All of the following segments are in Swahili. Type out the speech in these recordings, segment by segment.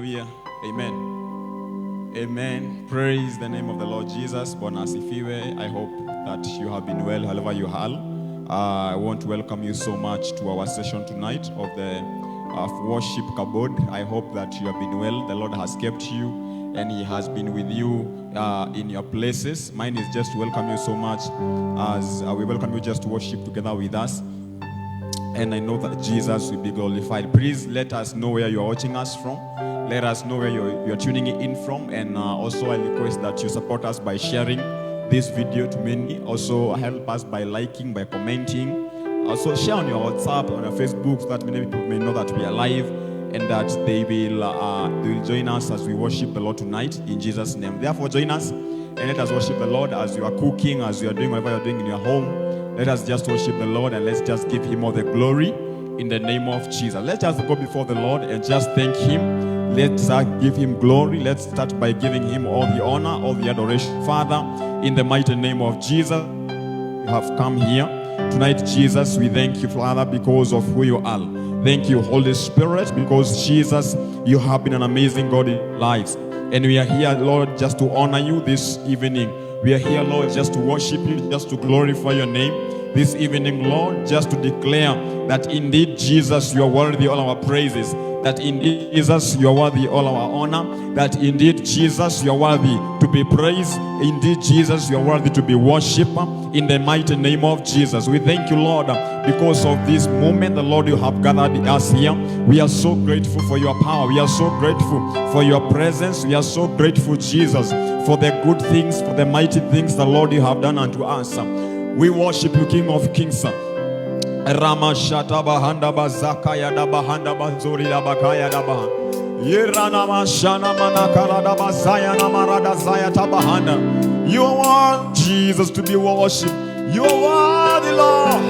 Hallelujah. Amen. Amen. Praise the name of the Lord Jesus. Bwana asifiwe. I hope that you have been well, however you are. I want to welcome you so much to our session tonight of the worship kabod. I hope that you have been well. The Lord has kept you and He has been with you in your places. Mine is just to welcome you so much as we welcome you just to worship together with us. And I know that Jesus will be glorified. Please let us know where you are watching us from. Let us know where you're tuning in from. And also I request that you support us by sharing this video to many. Also help us by liking, by commenting. Also share on your WhatsApp, on your Facebook, so that many people may know that we are live and that they will join us as we worship the Lord tonight in Jesus' name. Therefore, join us and let us worship the Lord as you are cooking, as you are doing whatever you're doing in your home. Let us just worship the Lord and let's just give Him all the glory in the name of Jesus. Let's just go before the Lord and just thank Him. Let's give Him glory. Let's start by giving Him all the honor, all the adoration. Father, in the mighty name of Jesus, you have come here. Tonight, Jesus, we thank you, Father, because of who you are. Thank you, Holy Spirit, because, Jesus, you have been an amazing God in our lives. And we are here, Lord, just to honor you this evening. We are here, Lord, just to worship you, just to glorify your name this evening, Lord, just to declare that indeed, Jesus, you are worthy of all our praises, that indeed, Jesus, you are worthy of all our honor, that indeed, Jesus, you are worthy to be praised, indeed, Jesus, you are worthy to be worshipped in the mighty name of Jesus. We thank you, Lord, because of this moment, the Lord, you have gathered us here. We are so grateful for your power. We are so grateful for your presence. We are so grateful, Jesus, for the good things, for the mighty things the Lord you have done unto us. We worship you, King of Kings. Rama shata bahanda bazaka ya da bahanda bazuri da bakaya da bahan. Yerana mashana manakara da bazaya na marada zaya tabahanda. You are worthy, Jesus, to be worshipped. You are worthy, Lord.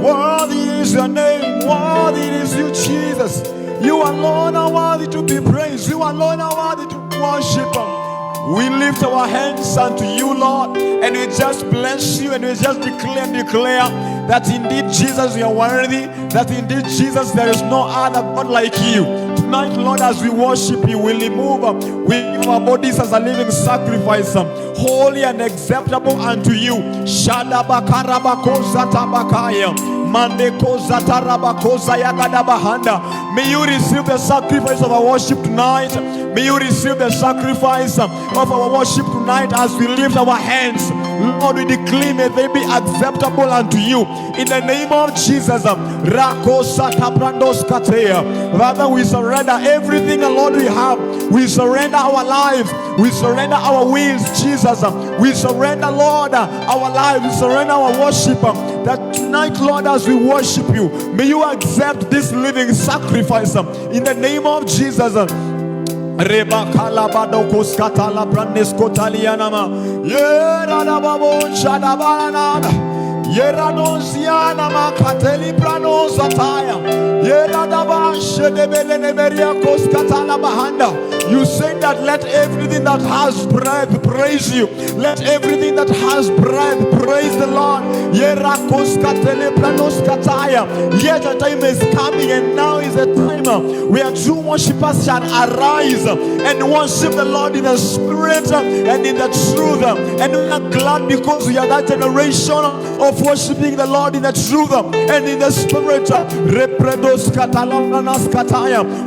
Worthy is your name. Worthy is you, Jesus. You alone are worthy to be praised. You alone are worthy to be worshipped. We lift our hands unto you, Lord, and we just bless you and we just declare that indeed, Jesus, you are worthy, that indeed, Jesus, there is no other God like you. Tonight, Lord, as we worship you, we give our bodies as a living sacrifice, holy and acceptable unto you. Shadabakarabakosata tabakaya. May you receive the sacrifice of our worship tonight. May you receive the sacrifice of our worship tonight as we lift our hands. Lord, we declare may they be acceptable unto you. In the name of Jesus. Father, we surrender everything, Lord, we have. We surrender our lives. We surrender our wills, Jesus. We surrender, Lord, our lives. We surrender our worship. That tonight, Lord, as we worship you, may you accept this living sacrifice in the name of Jesus. Reba kalabado koskatala brandeskotalianama yerada babo shadabana yeradosiana makateli branosataya yerada ba shedebele meria koskatala bahanda. You say that let everything that has breath praise you. Let everything that has breath praise the Lord. Yet a time is coming, and now is the time where true worshippers shall arise and worship the Lord in the spirit and in the truth. And we are glad because we are that generation of worshiping the Lord in the truth and in the spirit.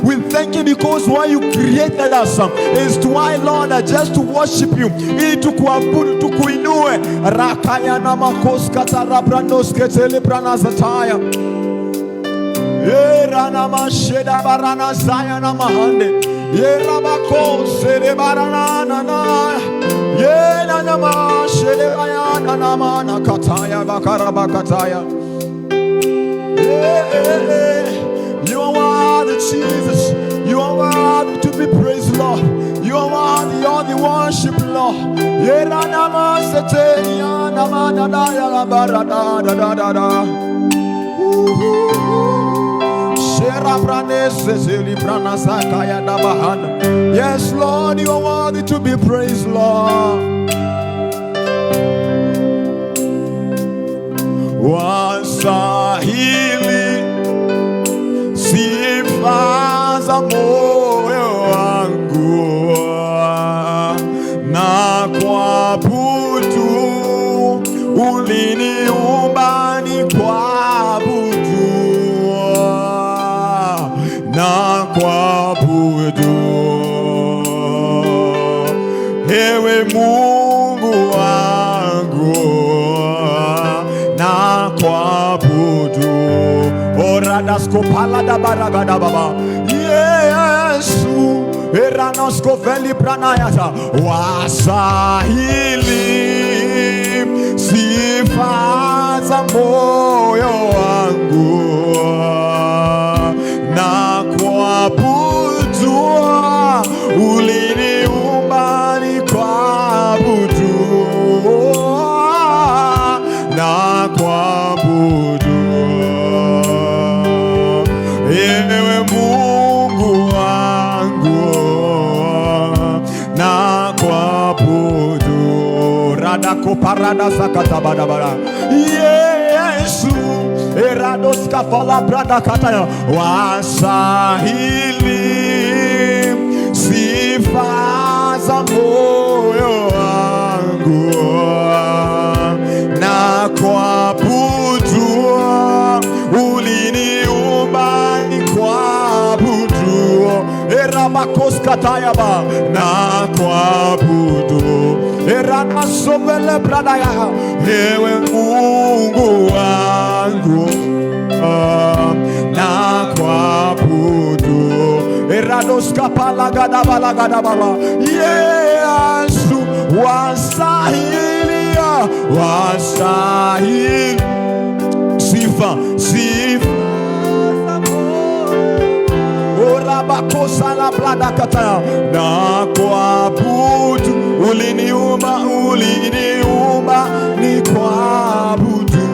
We thank you because why you created us is to why, Lord, just to worship you, to kuabudu, to kuinue. Rakaya na makoskata rabrandos ketele branazataya. Era na masheda barana zaya na mahande. Era bakose de barana na. Yena na mashede bayana na mana kataya bakara bakataya. You are worthy, Jesus. You are worthy to be praised, Lord. You are worthy, you're the worship, Lord. Yeranama seteya namana da ya la barada da da da da. Shera branese zeli branasaka ya da bahana. Yes, Lord, you are worthy to be praised, Lord. Wasahili sifa za moyo wangu. ewe Mungu wangu, na kuabudu. Oradasko palada baragada baba Yesu eranosko veli pranayata wasahili sifa za moyo wangu na kuabudu. Uliniumba ni kuabudu na kuabudu. Ewe Mungu wangu na kuabudu. Radako parada sakatabadabara Yesu erados kafala brada kataya wasahili sifa za moyo wangu na kuabudu. Uliniumba ni kuabudu. Erabakos katayaba na kuabudu. Eranasovele bradaya ewe Mungu wangu na kuabudu. Erados kapalagada balagada baba Yesu wasahili wasahili sifa orabakosa la blada kataya na kuabudu. Uliniumba ni kuabudu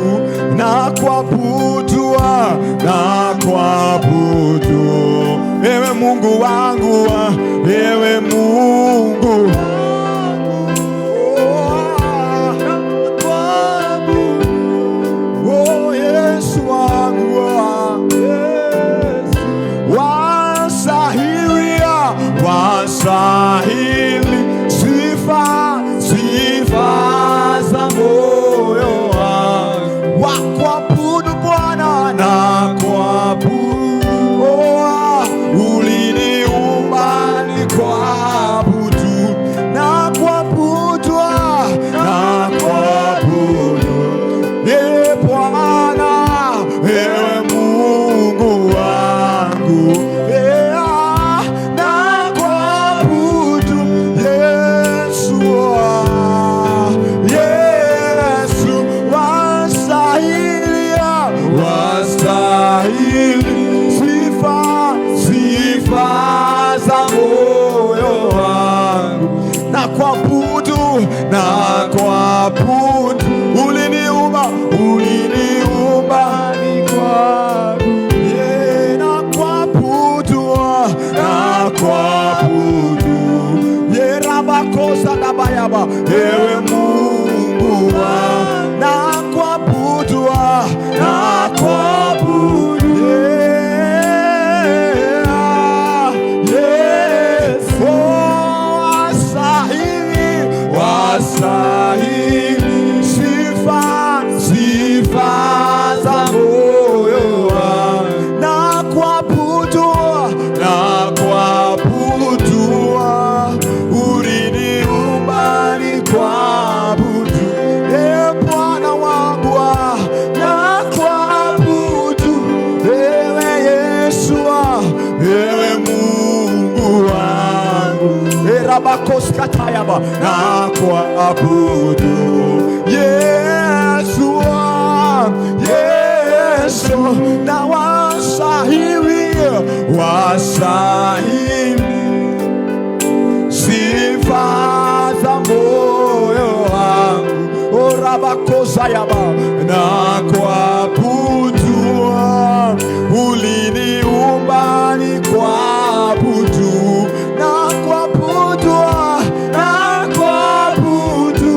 na kuabudu na kuabudu. Ewe Mungu wangu, ewe Mungu oh Yesu wangu wasahili sifa za moyo wangu wa kuabudu Bwana na kuabudu. Uliniumba ni kuabudu na kuabudu na kuabudu. Bwana ewe Mungu wangu na kuabudu. Uliniumba ni kuabudu. Na kuabudu na kuabudu. Yerabakosa na bayaba ewe Mungu na kuabudu na kuabudu. Wasahili sifa za moyo na kuabudu na kuabudu. Uliniumba ni kuabudu. Bwana wangu na kuabudu. Ewe Yesu ewe Mungu wangu erabakos katayaba na kuabudu. Yesu na wasahili sifa za moyo wangu. Orabakosa yaba na kuabudu. Uliniumba ni kuabudu na kuabudu na kuabudu.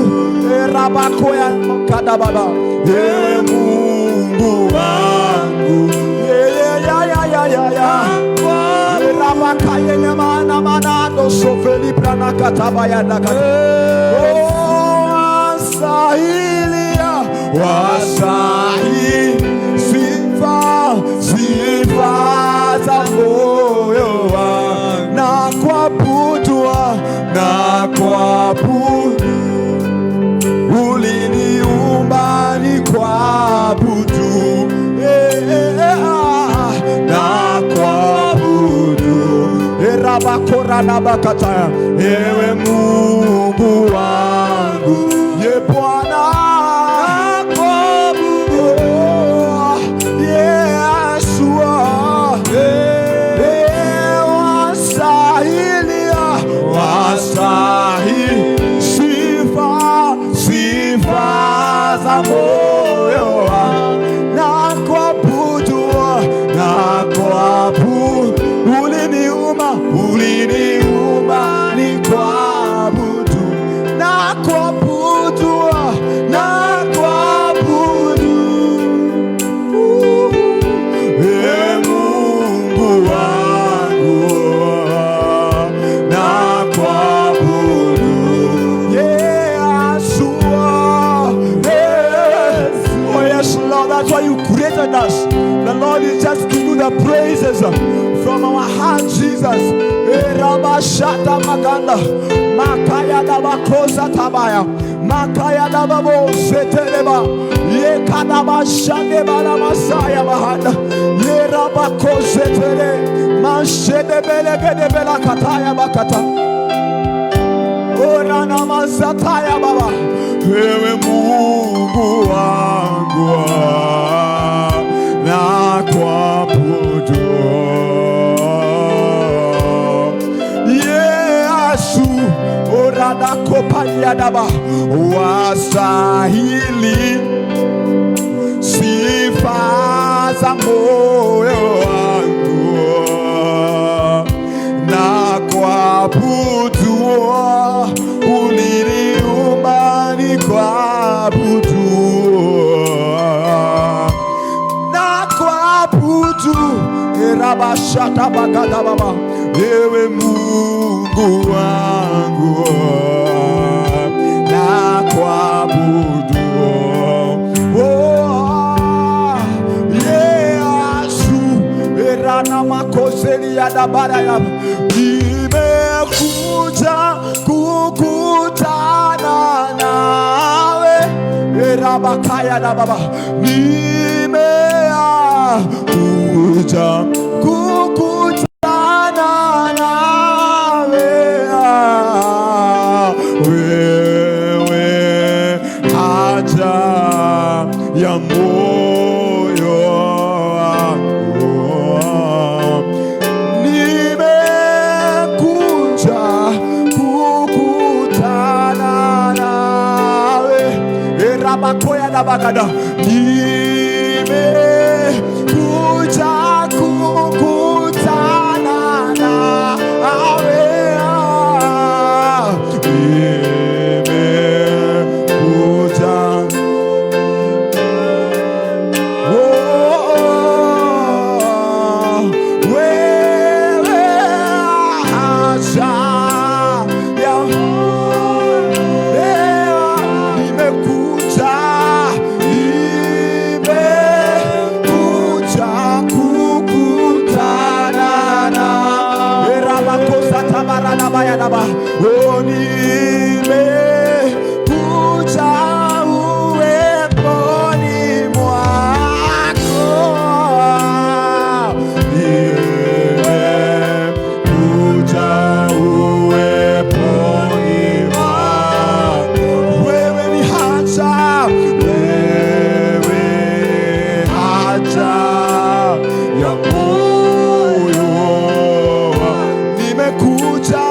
Erabakoya kadababa ewe Mungu wangu Erabakayele mana manado sofeli prana katabaya nakati wasahili sifa za moyo wangu na kuabudu. Uliniumba ni kuabudu, na kuabudu. Erabakora na bakataya, ewe Mungu wangu, ye Bwana kuabudu. Yesu wastahili sifa za moyo wangu, na kuabudu. Uliniumba ni kuabudu, na kuabudu. Mungu wangu, na kuabudu. Yesu. Oh yes, Lord, that's why you created us. The Lord is just to do the praises from our hearts, Jesus. Rabashata maganda, makaya dabakosa tabaya, makaya dababo seteleba, ye kadaba shande bala masaya bahanda, ye rabako setele, mashede bele gede bela kataya bakata, ora namazataya baba. Ewe Mungu wangu, na kuabudu. Yesu orada kopanya daba, wastahili sifa za moyo wangu, na kuabudu. Uliniumba ni kuabudu, na kuabudu. Erabashata bakada baba, ewe Mungu wangu, na kuabudu. Oh Yesu, erana makoseli ya dabara ya, nimekuja kukutana nawe. Erabakaya na baba, nimekuja kukutana nawe. Wewe haja ya moyo wangu, nimekuja kukutana nawe. Erabakoya na bagada, nimekuja kukutana nawe. Oh, nimekuja uweponi mwako, nimekuja uweponi mwako. Wewe ni haja, wewe haja ya moyo, nimekuja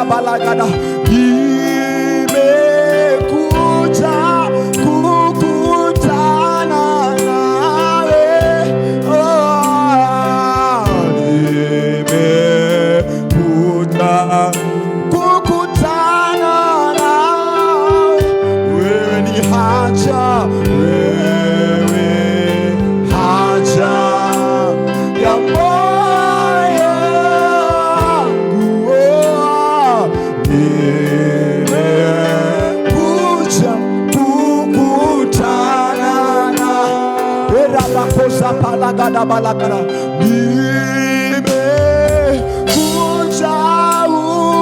balagada, nimekuja kukutana nawe. Nimekuja kukutana nawe. Wewe ni haja, wewe haja ya moyo. Nimekuja kukutana nawe. rabakosa palagada balagada. Nimekuja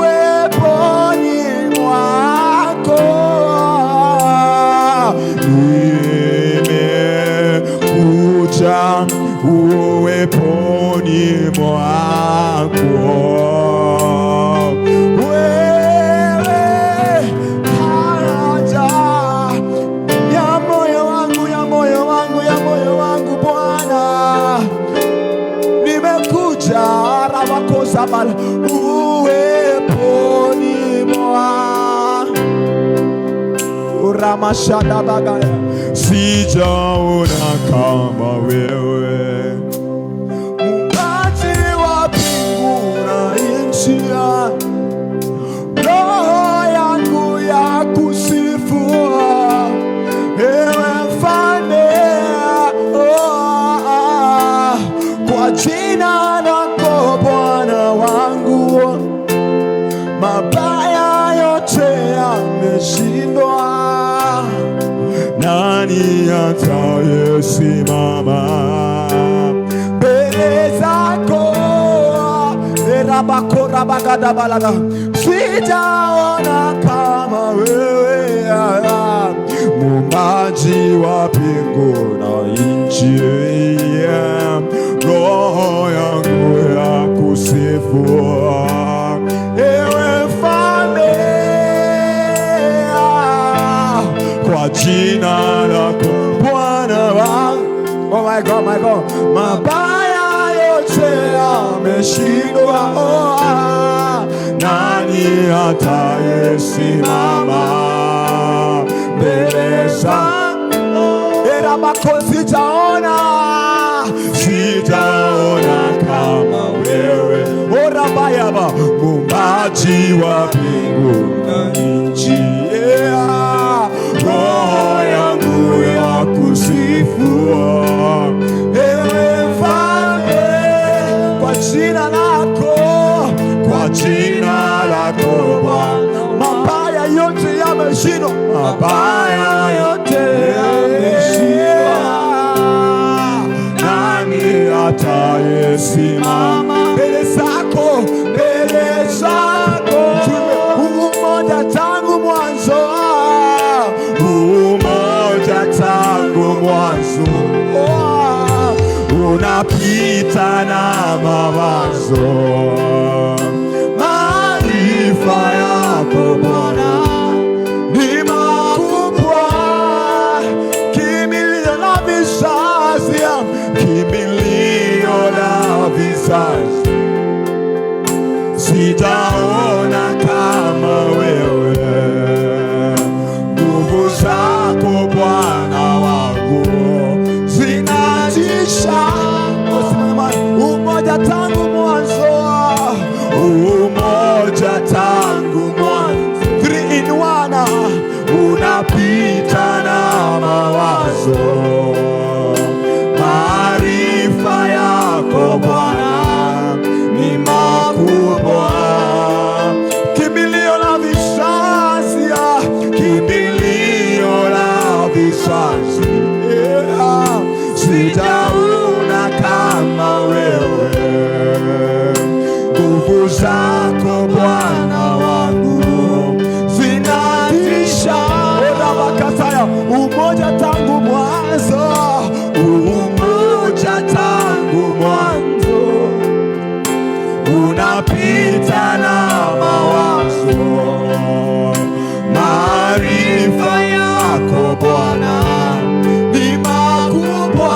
uweponi mwako, nimekuja uweponi mwako. Uweponi mwako Ramashada bagaya, sijaona kama wewe, Muumbaji wa mbingu na nchi. Roho yangu ya kusifu ewe Mfalme, kwa jina lako Bwana wangu, mabaya yote yameshindwa. Nani atayesimama mbele zako? Erabakora bagada balaga, sijaona kama wewe, Muumbaji wa mbingu na nchi. Roho yangu ya kusifu ewe Mfalme, kwa jina lako Bwana wangu. Oh my God, my God. Mabaya yote yameshindwa. Nani atayesimama mbele zako? Sitaona kama wewe, orabayaba, Muumbaji wa mbingu na nchi. Roho yangu ya kusifu ewe Mfalme, kwa jina lako, kwa jina lako Bwana. Mabaya yote yameshindwa, mabaya yote yameshindwa. Nani atayesimama mbele zako, mbele zako? Umoja tangu mwanzo, umoja tangu mwanzo, unapita na mawazo. Maarifa yako Bwana ni makubwa, kimbilio la vizazi, kimbilio la vizazi. Sijaona kama wewe, nguvu zako Bwana wangu zinatisha. Umoja tangu mwanzo, umoja tangu mwanzo, 3 in 1, unapita na mawazo. Maarifa yako Bwana ni makubwa, kimbilio la vizazi, kimbilio la vizazi. Sijaona kama wewe, nguvu zako Bwana wangu zinatisha. Orabakasaya, umoja tangu mwanzo, umoja tangu mwanzo, unapita na mawazo. Maarifa yako Bwana ni makubwa,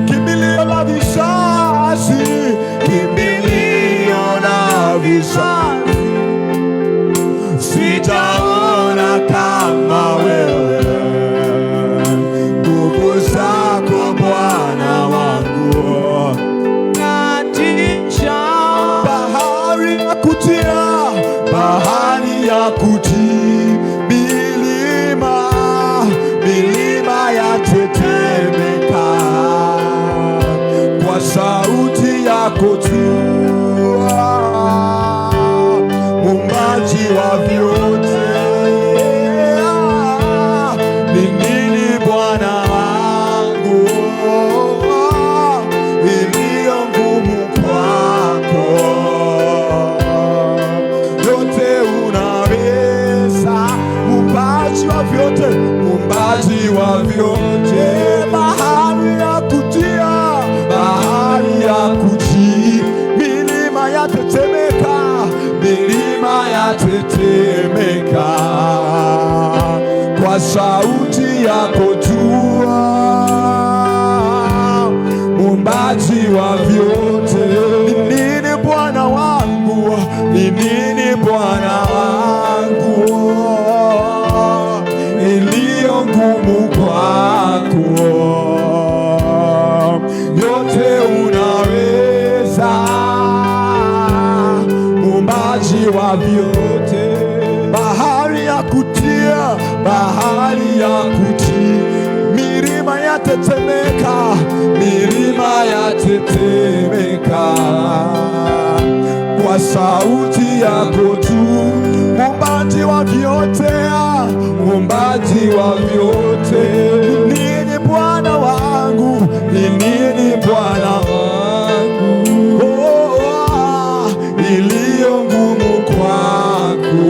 kimbilio la vizazi, kimbilio la vizazi. Sijaona kama wewe, nguvu zako Bwana wangu natisha. Bahari na kutia muumbaji wa vyote, bahari ya kutia, bahari ya kutii, milima yatetemeka, milima yatetemeka kwa sauti yako jua, muumbaji wa vyote. Ni nini Bwana wangu, ni nini Bwana wangu iliyo ngumu kwako? Yote unaweza, muumbaji wa vyote, bahari ya kutia, bahari ya kutii, milima yatetemeka, milima yatetemeka kwa sauti yako tu, muumbaji wa vyote, muumbaji wa vyote. Ni nini Bwana wangu, ni nini Bwana wangu iliyo ngumu kwako?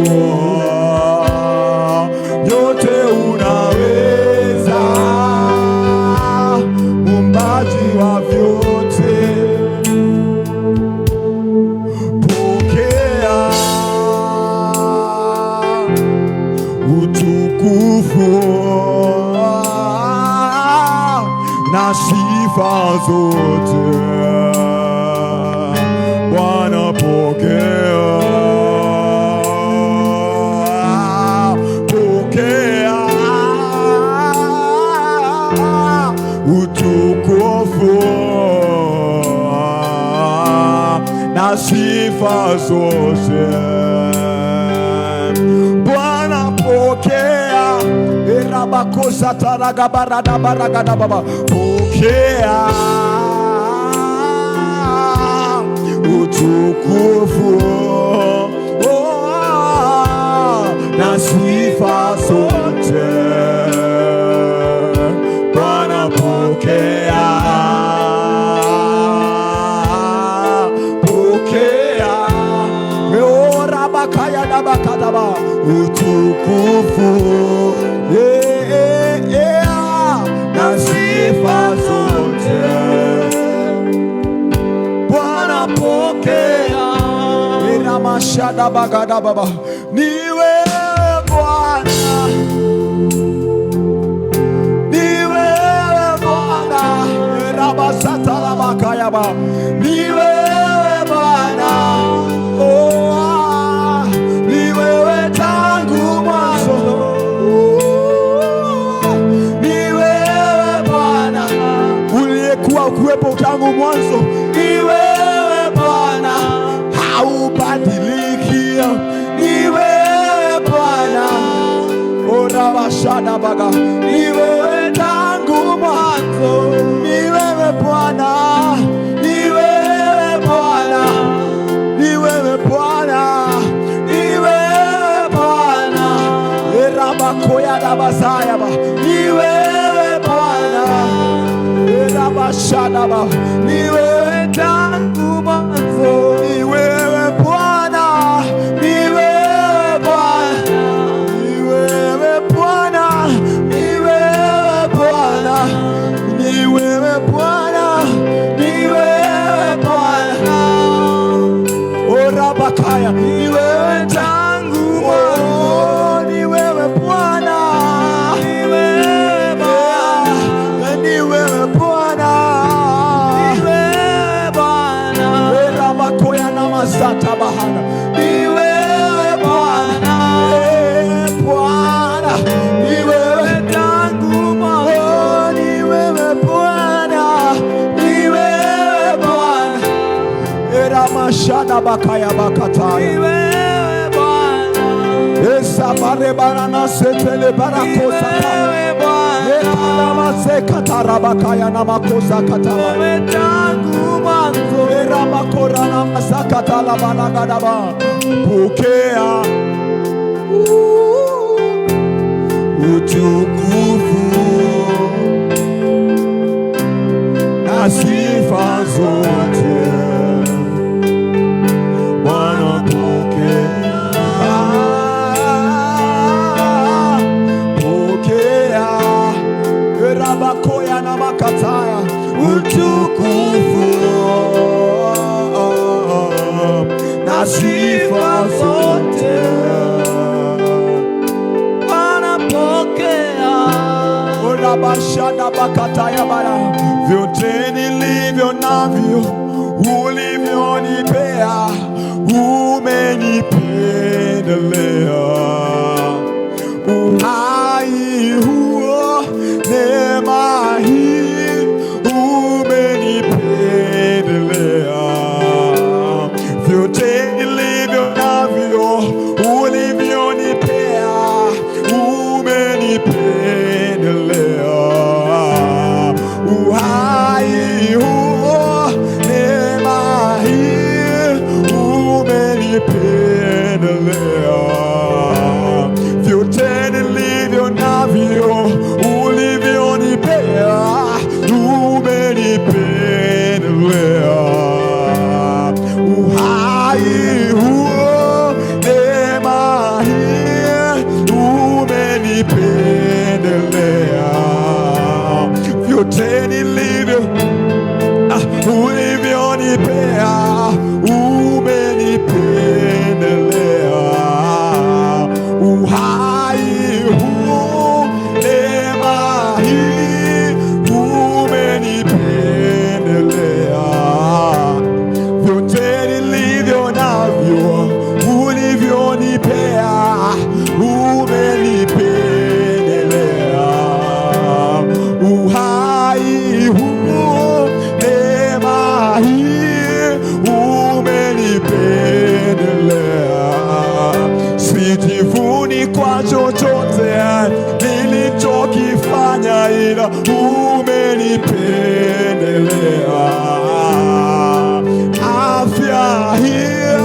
Yote unaweza, muumbaji wa vyote. Pokea utukufu na sifa zote, Bwana pokea, pokea utukufu na sifa zote, Bwana pokea. Erabakosa taraga barada baragada baba, pokea utukufu na sifa zote, Bwana pokea, pokea. Meora bakaya na bakadaba, utukufu na sifa zote, Bwana pokea. Ina mashada bagada baba, ni wewe Bwana, ni wewe Bwana. Rabasata la bakaya ba, ni wewe Bwana. Oh, ni wewe tangu mwanzo, uliyekuwa kuwepo tangu mwanzo. Ni wewe Bwana, haubadiliki. Ni wewe Bwana, ora bashada baga, ni wewe tangu mwanzo. Ni wewe Bwana, ni wewe Bwana, ni wewe Bwana, ni wewe Bwana. Era bakoya da basaya ba, ni wewe Bwana. Rabashadaba, ni wewe tangu mwanzo. Ni wewe Bwana, ni wewe Bwana, ni wewe Bwana, ni wewe Bwana, ni wewe Bwana, ni wewe Bwana. Ora bakaya, ni wewe tangu mwanzo. Ni wewe Bwana, ni wewe Bwana, ni wewe Bwana. Sata bahana, ni wewe Bwana, Bwana, ni wewe tangu mwanzo. Ni wewe Bwana, ni wewe Bwana. Era mashana bakaya bakata, ni wewe Bwana. Esa bare barana setele barakosa, ni wewe Bwana. Era maseka bakaya na makosa kata, ni wewe tangu mwanzo. Era makora na masaka tala balagadaba, pokea utukufu na sifa zote, Bwana pokea, pokea utukufu na sifa zote Anapokea. Urabashada bakataya bara, vyote nilivyo navyo ulivyonipea, umenipendelea. Uhai huo, neema hii, umenipendelea. Vyote nilivyo navyo ulivyonipea, umenipendelea. Uhai huo, neema hii, umenipendelea. Vyote nilivyo navyo ulivyonipea, umenipendelea. Uhai huo, neema hii, umenipendelea. Vyote nilivyo ulivyonipea, umenipendelea. Uhai huu, neema hii, umenipendelea. Vyote nilivyo navyo ulivyonipea, umenipendelea. Uhai huu, neema hii, umenipendelea. Sijivuni kwa chochote nilichokifanya, ila umenipendelea. Afya hii,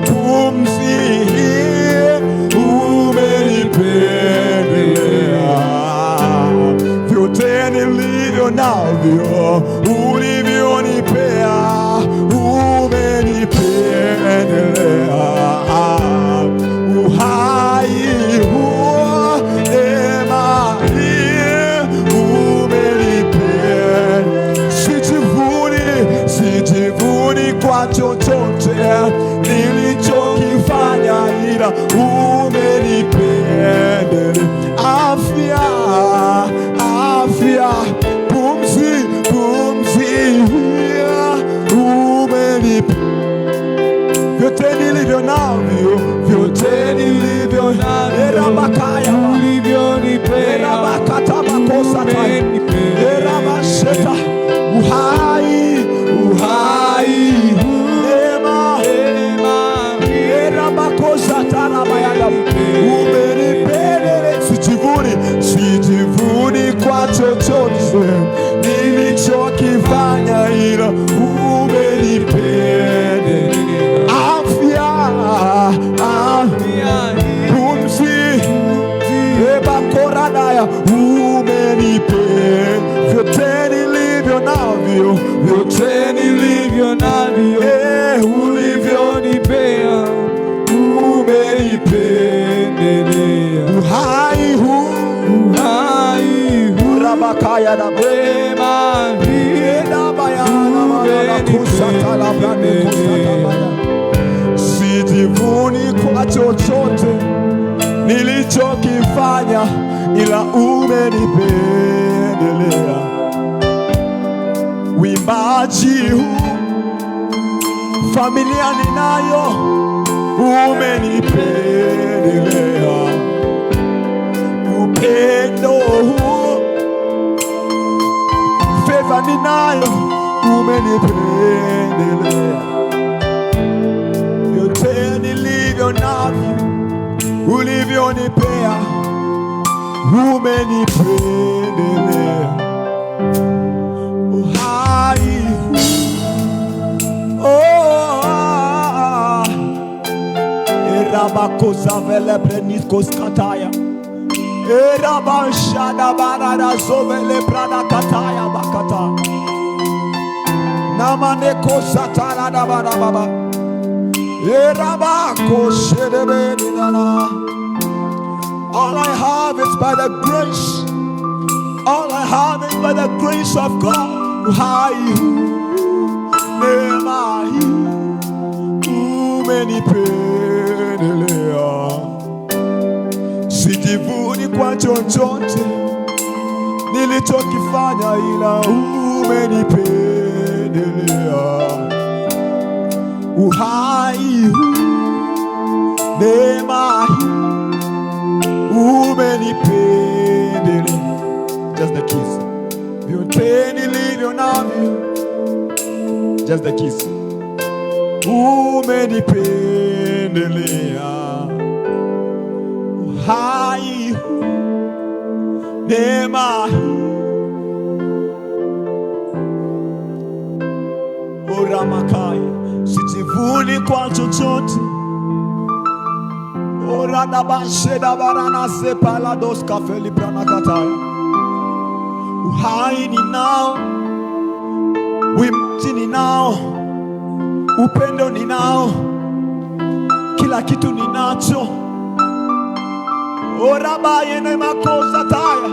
pumzi hii, umenipendelea. Vyote nilivyo navyo ulivyonipea, umenipendelea. Uhai huo, neema hii, umenipendelea. Sijivuni kwa chochote nilichokifanya, ila umenipendelea. Afya, pumzi hii, umenipendelea. Vyote nilivyo navyo, vyote nilivyo navyo, erabakaya Ulivyonipea. erabakatabakosata, erabasheta. Uhai, neema, erabakosatarabayada, umenipendelea. Sijivuni kwa chochote nilichokifanya, ila umenipendelea. Afya, pumzi, ebakoradaya, umenipendelea. Vyote nilivyo navyo, vyote nilivyo navyo, ulivyonipea, umenipendelea. Uhai huu, rabakaya na neema hii, sijivuni kwa chochote nilichokifanya, ila umenipendelea. Wimbaji huu, familia ninayo, umenipendelea. Upendo huu, fedha ninayo, umenipendelea. Vyote nilivyo navyo ulivyonipea, umenipendelea. Uhai erabakosa vele breniskos kataya, erabashada barada zovele brada kataya bakata, namane satana da baba baba, erabako shedebedina. All I have is by the grace. All I have is by the grace of God. uhai huu, neema hii umenipendelea. Sijivuni kwa chochote nilichokifanya, ila umenipendelea. Uhai huu, neema hii umenipendelea. Just the kiss. Vyote nilivyo navyo, just the kiss. Umenipendelea. Uhai huu, neema hii. Oramakai, sijivuni kwa chochote. Oradabasheda barana sepalados kafeli pranakataya. Uhai ninao, wimti ninao, upendo ninao, kila kitu ninacho. Orabaye ne makosa taya.